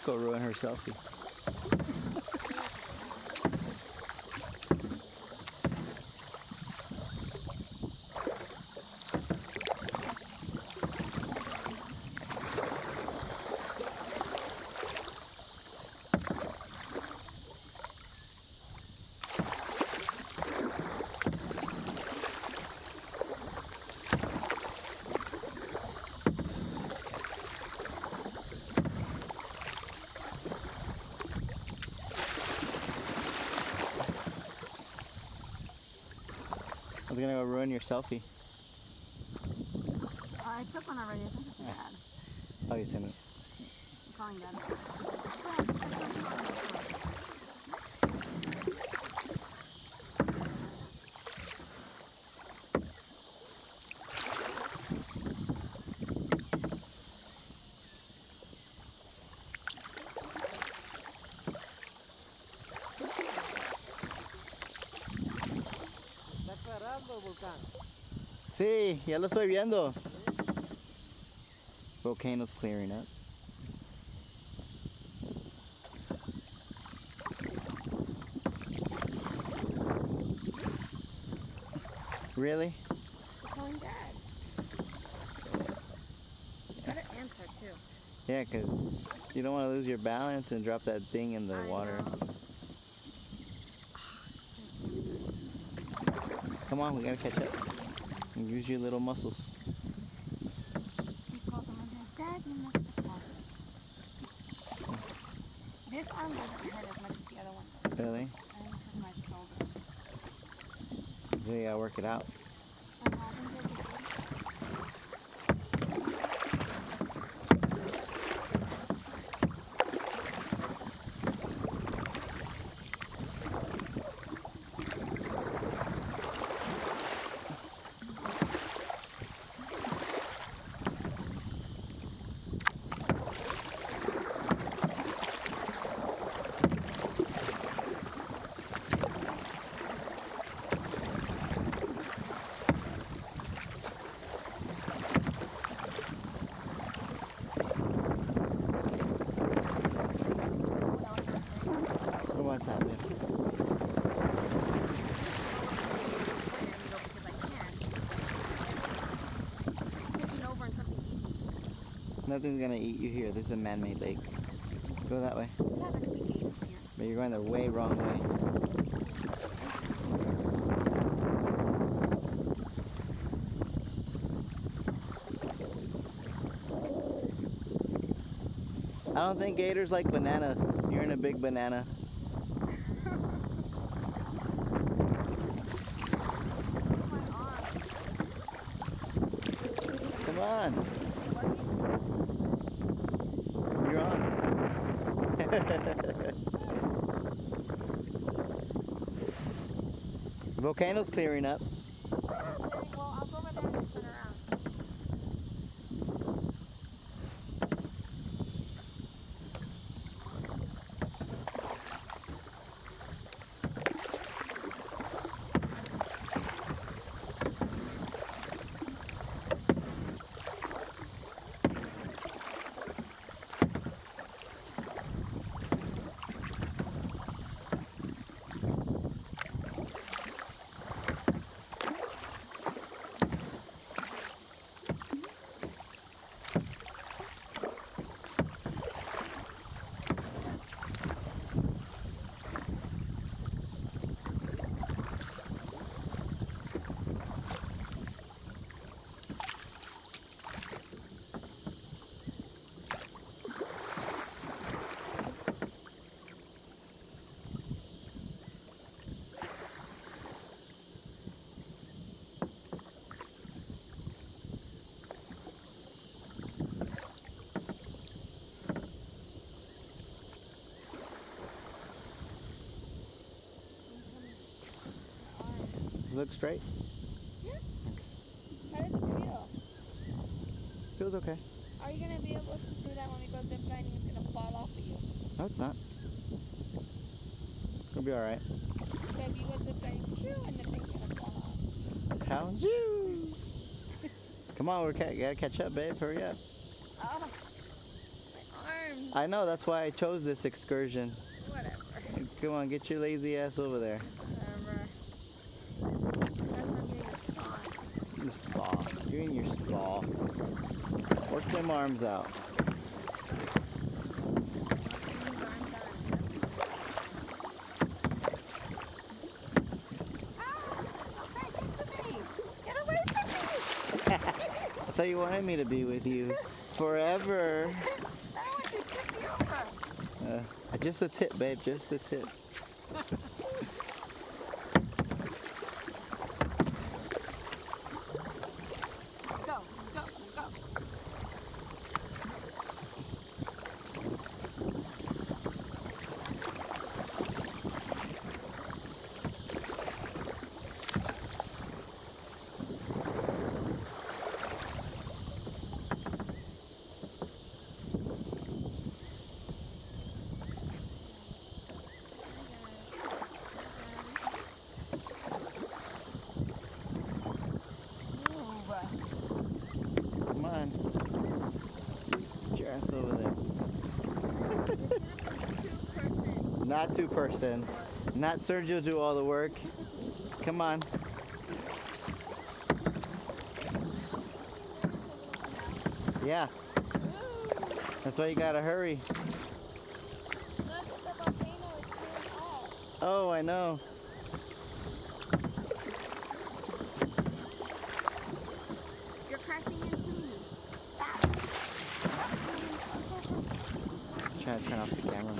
go ruin her selfie. I was gonna go ruin your selfie. I took one already. I think it's Dad. Oh, you sent it. I'm calling Dad. ¿Está aclarando, volcán? Sí, ya lo estoy viendo. Volcano's clearing up. Really? I'm calling Dad. Better answer too. Yeah, because you don't want to lose your balance and drop that thing in the I water. know. Come on, we gotta catch up. And use your little muscles. He calls him in here. Dad, you missed the call. This arm doesn't hurt as much as the other one does. Really? I just hurt my shoulder. So you gotta work it out. I'm having to do this. What's happening? Nothing's gonna eat you here. This is a man-made lake. Go that way. Yeah, there could be gators here. But you're going the way wrong way. I don't think gators like bananas. You're in a big banana. Come on. You're on. Volcano's clearing up. Well, I'll go over there and turn around. Look straight. Yeah. How does it feel? Feels okay. Are you going to be able to do that when we go zip lining? It's going to fall off of you. No, it's not. It'll be alright. So if you go zip lining, shoo, and the thing's going to fall off. Found you. Come on, we gotta catch up, babe. Hurry up. Oh, my arms. I know, that's why I chose this excursion. Whatever. Come on, get your lazy ass over there. Whatever. That's not being a spot. The spa. You're in your spa. Work them arms out. I thought you wanted me to be with you forever. Just a tip, babe, just a tip. Go, go, go. Come on. Get your ass over there. Not two-person. Not Sergio do all the work. Come on. Yeah. That's why you gotta hurry. Look, the volcano is clearing up. Oh, I know. You're crashing into me. Stop. Trying to turn off the camera.